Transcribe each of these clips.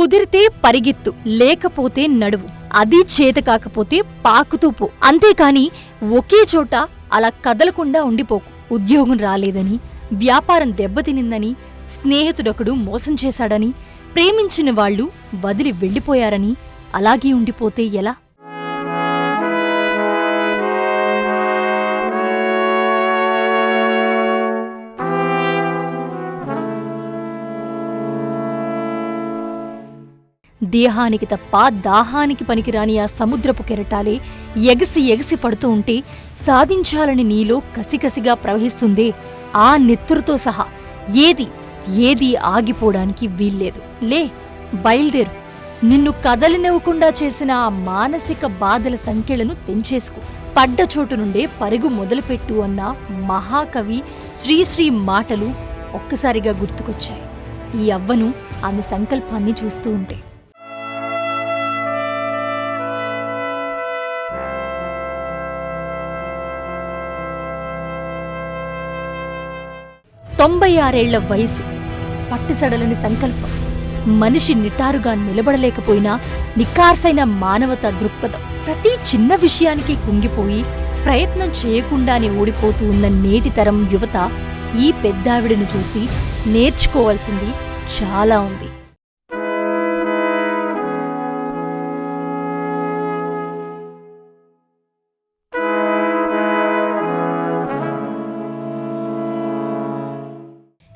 కుదిరితే పరిగెత్తు, లేకపోతే నడువు, అది చేత కాకపోతే పాకుతూ పో. అంతేకాని ఒకే చోట అలా కదలకుండా ఉండిపోకు. ఉద్యోగం రాలేదని, వ్యాపారం దెబ్బతినిందని, స్నేహితుడొకడు మోసం చేశాడని, ప్రేమించిన వాళ్లు వదిలి వెళ్ళిపోయారని అలాగే ఉండిపోతే ఎలా? దేహానికి తప్ప దాహానికి పనికిరాని ఆ సముద్రపు కెరటాలే ఎగసి ఎగసి పడుతూ ఉంటే సాధించాలని నీలో కసికసిగా ప్రవహిస్తుందే, ఆ నెత్తురుతో సహా ఏదీ ఆగిపోవడానికి వీల్లేదు. లే, బయల్దేరు. నిన్ను కదలినివ్వకుండా చేసిన ఆ మానసిక బాధల సంఖ్యలను తెంచేసుకో. పడ్డ చోటు నుండే పరుగు మొదలుపెట్టు అన్న మహాకవి శ్రీశ్రీ మాటలు ఒక్కసారిగా గుర్తుకొచ్చాయి ఈ అవ్వను ఆమె సంకల్పాన్ని చూస్తూ ఉంటే. తొంభై 6 వయసు, పట్టుసడలని సంకల్పం, మనిషి నిటారుగా నిలబడలేకపోయినా నిక్కార్సైన మానవతా దృక్పథం, ప్రతి చిన్న విషయానికి కుంగిపోయి ప్రయత్నం చేయకుండానే ఓడిపోతూ ఉన్న నేటి తరం యువత ఈ పెద్దావిడను చూసి నేర్చుకోవాల్సింది చాలా ఉంది.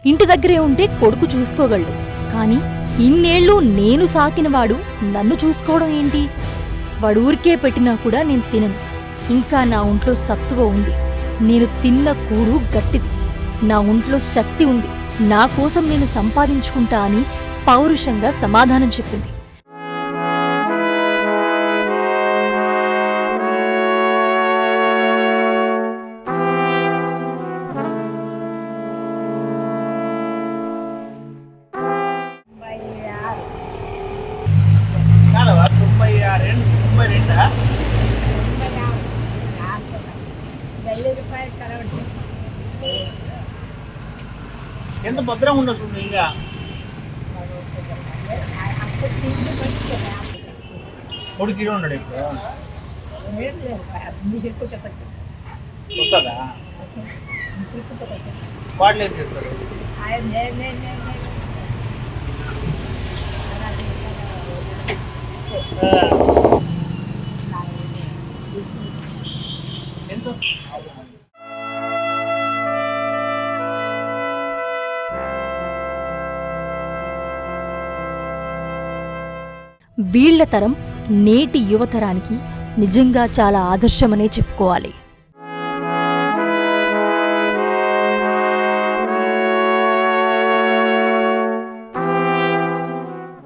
ఇంటి దగ్గరే ఉంటే కొడుకు చూసుకోగలడు, కాని ఇన్నేళ్లు నేను సాకినవాడు నన్ను చూసుకోవడం ఏంటి? వాడు ఊరికే పెట్టినా కూడా నేను తినను. ఇంకా నా ఒంట్లో సత్తువ ఉంది, నేను తిన్న కూడు గట్టిది, నా ఒంట్లో శక్తి ఉంది, నా కోసం నేను సంపాదించుకుంటా అని పౌరుషంగా సమాధానం చెప్పింది. ఎంత భద్రంగా ఉండదు చూడండి. ఇంకా కొడుకు ఇడ ఉన్నాడు, ఇప్పుడు వస్తుందా? వాళ్ళు ఏం చేస్తారు? ఎంత వీళ్ల తరం నేటి యువతరానికి నిజంగా చాలా ఆదర్శమనే చెప్పుకోవాలి.